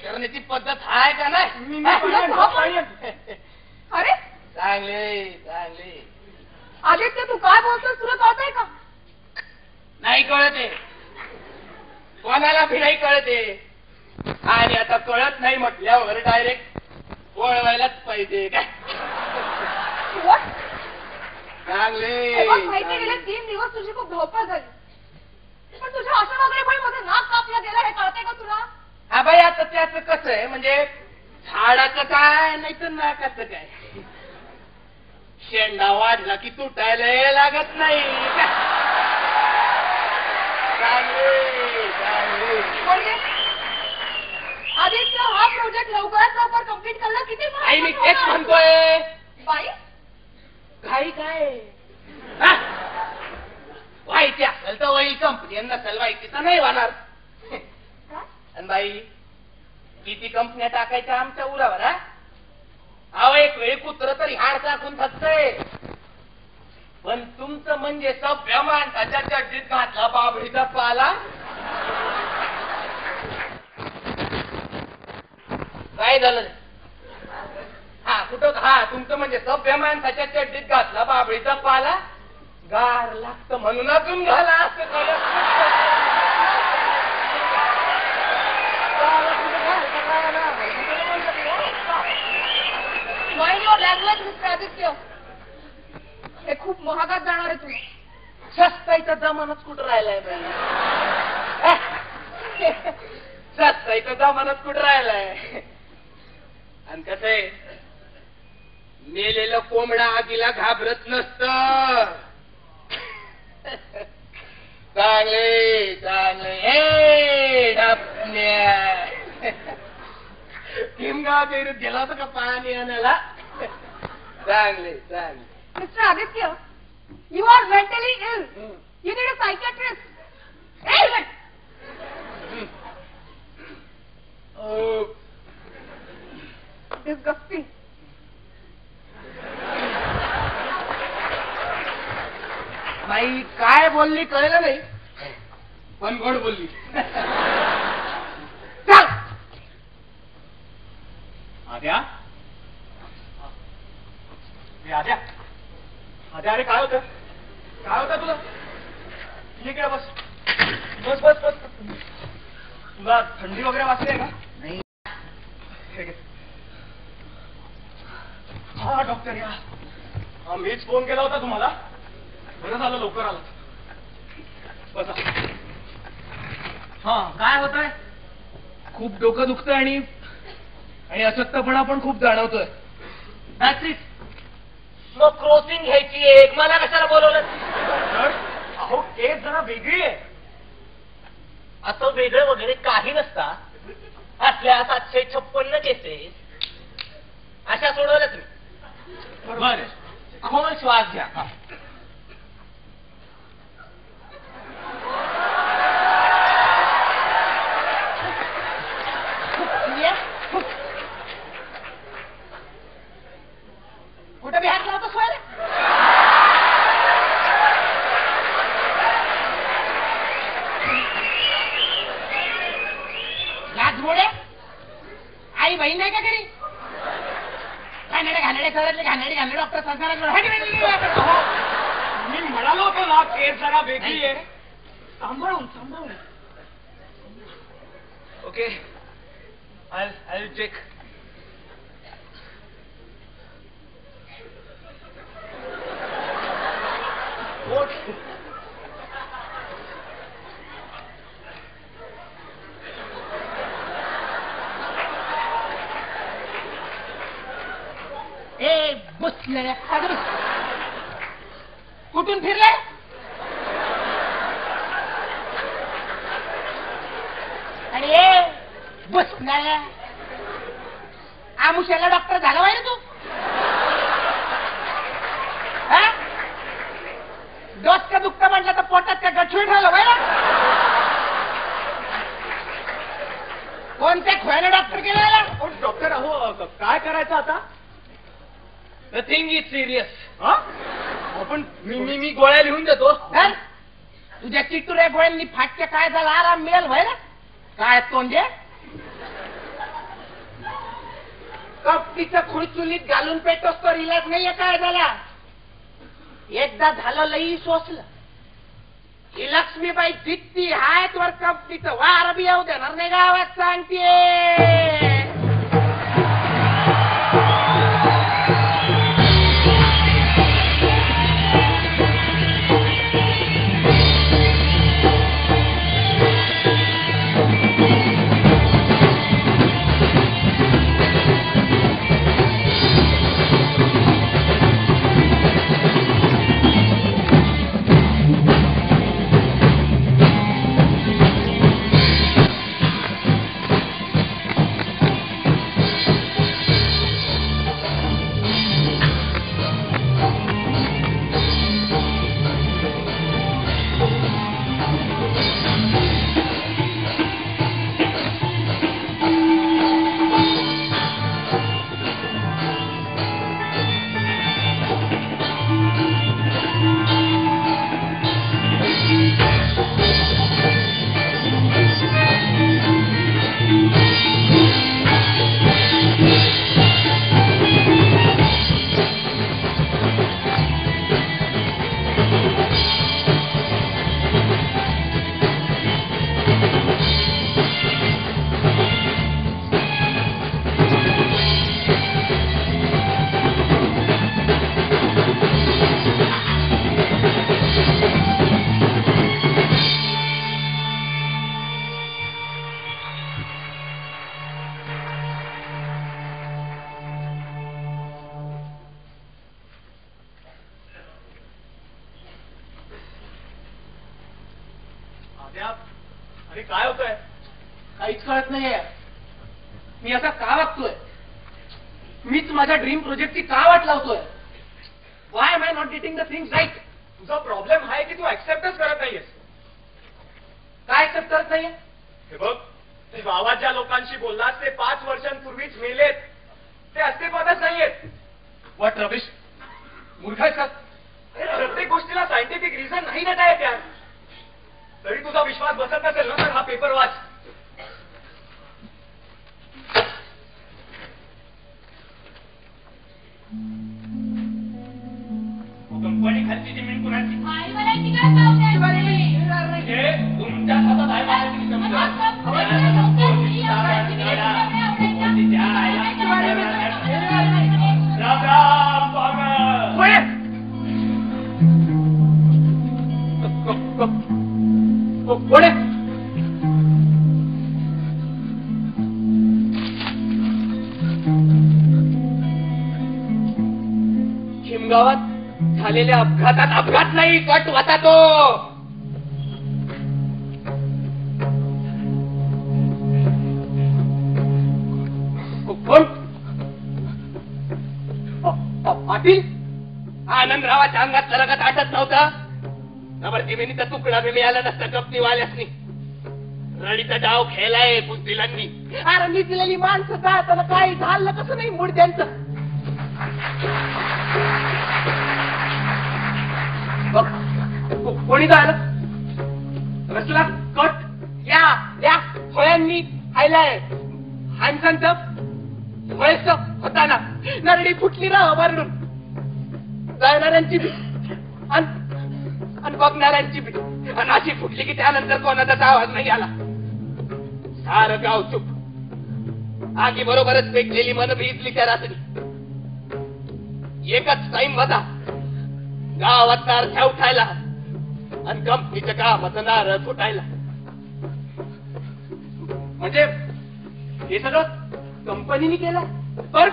करण्याची पद्धत आहे का नाही? अरे चांगले चांगले. आदित्य तू काय बोलतोस, तुला कळतंय का? नाही कळते, कोणाला भी नाही कळते. आणि आता कळत नाही म्हटल्यावर डायरेक्ट वळवायलाच पाहिजे काय? चांगले. माहिती गेले 3 दिवस तुझी खूप धावपळ झाली, पण तुझ्या अशा वगैरे मध्ये नाक कापलं गेलं हे कळतंय का तुला? हा बाई, आता त्याचं कसं आहे म्हणजे झाडाचं काय नाही तर नाकाचं काय, शेंडा वाढला की तुटायला लागत नाही. आदित्य हा प्रोजेक्ट लवकरात लवकर कंप्लीट करणं किती आई मी तेच म्हणतोय. बाई घाई काय व्हायची असेल तर होईल, कंपनी नसेल व्हायची तर नाही होणार. आणि बाई किती कंपन्या टाकायच्या आमच्या उरावर? अहो एक वेळी कुत्र तरी हाड टाकून थकतंय, पण तुमचं म्हणजे सभ्य माणसाच्या चड्डीत घातला बाबळीचा पाला. काय झालं? हा कुठं? हा तुमचं म्हणजे सभ्य माणसाच्या चड्डीत घातला बाबळीचा पाला, गार लागत म्हणून अजून घाला असं लँग्वेज मिस्टर आदित्य, हे खूप महागात जाणार आहे तुला. सस्ताईचा जमानाच कुठं राहिलाय बाई? सस्ताईचा जमानाच कुठं राहिलाय? आणि कसं आहे, मेलेलं कोंबडा आगीला घाबरत नसत. चांगले चांगले. हे डपण्या किमगाव गेला गेला होता का पाणी आणायला? चांगले चांगले. Mister Aditya, you are mentally ill, you need a psychiatrist. Disgusting. बाई काय बोलली कळलं नाही, पण गोड बोलली. चल आद्या. आद्या आद्या, अरे काय होतं? काय होतं तुला? ठीक आहे, बस बस बस बस. तुला थंडी वगैरे वाजते का? नाही. हा डॉक्टर या. हा मीच फोन केला होता तुम्हाला. बरं झालं लवकर आला. बसा. हा काय होत आहे? खूप डोकं दुखतंय आणि अशक्तपणा पण खूप जाणवतोय. मग क्रॉसिंग घ्यायची एक, मला कशाला बोलवलं? अहो केस जरा वेगळी आहे. असं वेगळं वगैरे काही नसता. असल्या 756 केसेस अशा सोडवल्या तुम्ही. बरं, खोल श्वास घ्या. कुठं बी हात लावतो सोय लाजमोडे. आई बहीण नाही का घरी? घाणेडे घाणेडे घरातले घाणेडे घाणेडे डॉक्टर संसारात मी म्हणालो होतो ना केस जरा वेगळी आहे. सांभाळून सांभाळून. Okay, I will check. ए बसले कुठून फिरले? अरे बसल्या आमुष्याला डॉक्टर झाला पाहिजे तू. डोसका दुखतं म्हटलं तर पोटात त्या गठूळ ठेवलं पाहिजे. कोणत्या खोयाने डॉक्टर केला? डॉक्टर अहो काय करायचं आता? The thing is serious. पण मी गोळ्या लिहून देतो. तुझ्या चिटुऱ्या गोळ्यांनी फाटक्या काय झाला आराम मिळेल व्हायला? काय तोंडे कपटीचं खुळचुलीत घालून पेटोस तर इलाज नाहीये काय झाला. एकदा झालं लई सोसलं. ही लक्ष्मीबाई जित्ती हाय वर कपटीचं वार बी येऊ देणार नाही गावात सांगते. अरे काय होतंय? काहीच कळत नाहीये. मी असा का वागतोय? मीच माझ्या ड्रीम प्रोजेक्टची का वाट लावतोय? Why am I not getting the things right? तुझा प्रॉब्लेम आहे की तू ऍक्सेप्टच करत नाहीयेस. काय ऍक्सेप्ट करत नाहीये? हे बघ, तू गावात ज्या लोकांशी बोललास ते 5 वर्षांपूर्वीच मेलेत. ते अस्तित्वातच नाहीयेत. What rubbish? मूर्ख आहेस का? प्रत्येक गोष्टीला सायंटिफिक रिझन नाही देता येत यार. तरी तुझा विश्वास बसत नसेल ना तर हा पेपर वाच. कंपनी खालची जमीन कुणाची? आई मला तिकडे जाऊ दे. हे तुमच्या हातात आहे माहिती कोण आहे? खिमगावात झालेल्या अपघातात अपघात नाही कट होता तो. कोण? पाटील? आनंदरावाच्या अंगात तरगत आटत नव्हता. नवरदेवीचा तुकडा बी मिळाला नसता कपनीवाल्यासनी. रडीचा डाव खेळलाय बुद्धिलांनी. अरे निजलेली माणसं जाताना काही झालं कसं नाही मुडद्यांचं. कोणी झालं? रसला कट या फळ्यांनी खायलाय. हांसांचं फळेच होताना नरडी फुटली राह वरडून. जाणाऱ्यांची बी आणि बघणाऱ्यांची बी. आणि अशी फुटली की त्यानंतर कोणाचाच आवाज नाही आला. सारं गाव चुप. आगी बरोबरच पेटलेली मन भिजली त्या रात्री. एकच टाइम होता गावात नारख्या उठायला आणि कंपनीच्या कामाचं नारळ फुटायला. म्हणजे हे सगळं कंपनीने केलं. पण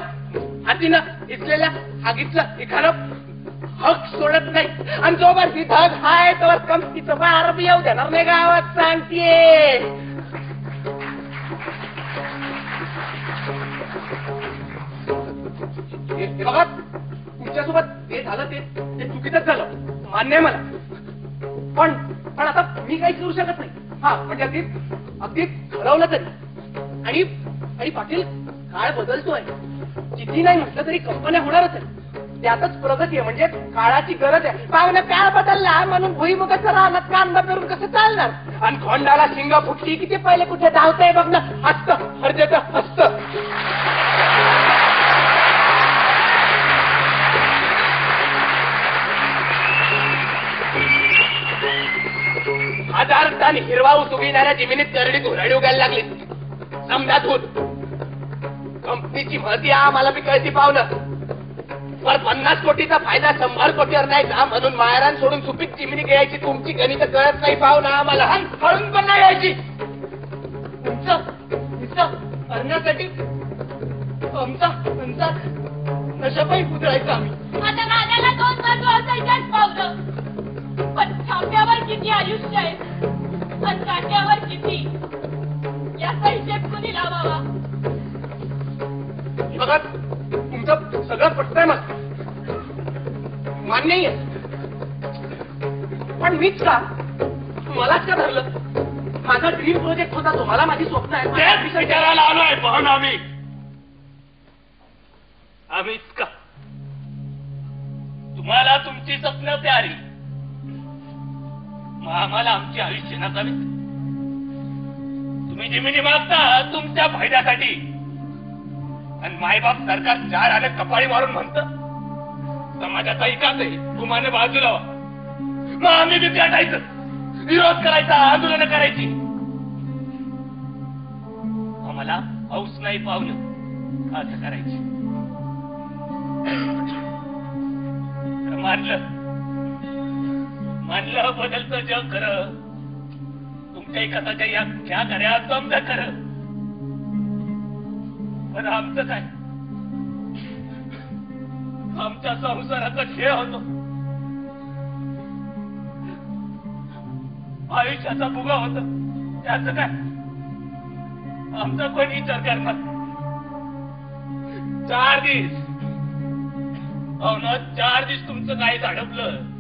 हातीनं इथलेल्या हागीतलं एखादं हक सोडत नाही. आणि जोवर ही धग हाय तोवर कंपनीचं वार बी येऊ देणार नाही गावात सांगते. बघा तुमच्यासोबत ते झालं ते चुकीचंच झालं मान्य आहे मला. पण आता मी काही करू शकत नाही. हा म्हणजे अगदी ठरवलं तरी. आणि पाटील काळ बदलतोय. किती नाही म्हटलं तरी कंपन्या होणारच आहे. त्यातच प्रगती आहे. म्हणजे काळाची गरज आहे. पाहुणे काळ बदलला म्हणून भुईमुगाचं रानात कांदा पेरून कसं चालणार. आणि खोंडाला शिंगा फुटली की ते पहिले कुठे धावतंय बघ ना. हसत हरजेचं हसत. 1000 टन हिरवा ऊस उगविणाऱ्या जमिनीत करडी धुराडी उगायला लागली. समजा दूध कंपनीची महती आम्हाला बी कळती पावलं. पर 50 कोटीचा फायदा 100 कोटीवर नाही जा म्हणून मायरान सोडून सुपीक चिमणी घ्यायची तुमची गणित कळत नाही पाहुणा आम्हाला. कळून पण नाही यायची. करण्यासाठी आमचा नशापायी उतरायचं आम्ही. आता नाण्याला 2 बाजू असायच्याच पावलं. पण छाप्यावर किती आयुष्य आहे आणि काट्यावर किती याचा हिशेब कुणी लावावा. बघा तुमचं सगळं पटतंय मला, मान्य आहे. पण मीच का मलाच का धरलं? माझा ड्रीम प्रोजेक्ट होता तो, मला माझी स्वप्न आहे. त्याच विचारायला आलोय पाहून आम्हीच का तुम्हाला तुमची स्वप्न प्यारी, मग आम्हाला आमची आयुष्य नकावीत. तुम्ही जमिनी मागता तुमच्या फायद्यासाठी आणि मायबाप सरकार 4 आले कपाळी मारून म्हणतं समाजाचा एकाच आहे, गुमाने बाजूला व्हा. मग आम्ही बी पेटायचं, विरोध करायचा, आंदोलन करायची. आम्हाला हौस नाही पावलं असं करायची. मानलं बदलतं जग खरं, तुमच्या एकाच्या या ख्या खऱ्या समजा खरं. पण आमचं काय, आमच्या संसाराचा खेळ होतो, आयुष्याचा भुगा होता. त्याचं काय आमचा कोण विचार करणार. 4 दिवस हो ना, 4 दिवस तुमचं काय झडपलं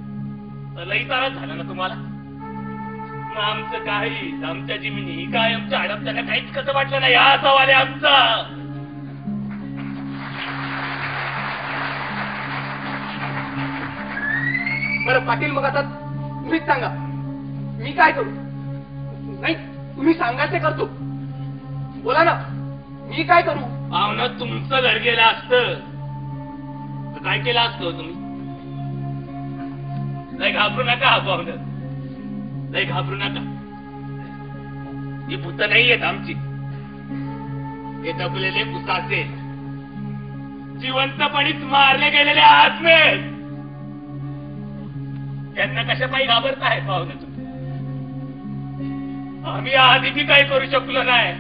तर लई तारा झालं ना तुम्हाला. मग आमचं काही, आमच्या जमिनी काय आमच्या हडपताना काहीच कसं वाटलं नाही. हा सवाल आहे आमचा. बरं पाटील, मग आता तुम्हीच सांगा मी काय करू? नाही तुम्ही सांगा ते करतो. बोला ना, मी काय करू? ना तुमचं घर गेलं असतं तर काय केलं असतं तुम्ही? लय घाबरू नका पाहुणं, लय घाबरू नका. ही भूत नाही येत आमची, हे दबलेले पुसाचे जिवंतपणीच मारले गेलेले आत्मे. त्यांना कशा पायी घाबरताय पाहुणं तुम्ही? आम्ही आधी बी काही करू शकलो नाही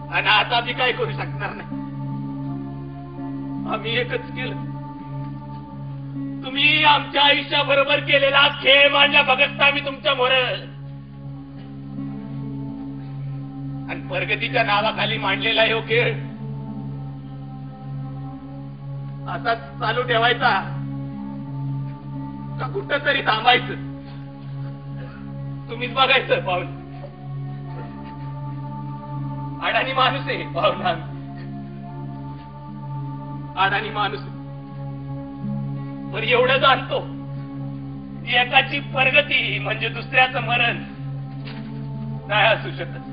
आणि आता बी काय करू शकणार नाही. आम्ही एकच केलं, तुम्ही आमच्या आयुष्याबरोबर केलेला खेळ मांडला बघत आम्ही तुमच्या मोर आणि प्रगतीच्या नावाखाली मांडलेला हो खेळ आता चालू ठेवायचा का कुठं तरी थांबायचं तुम्हीच बघायचं. पाहुण अडाणी माणूस आहे पाहुणा, अडाणी माणूस. पण एवढं जाणतो एकाची प्रगती म्हणजे दुसऱ्याचं मरण नाही असू शकत.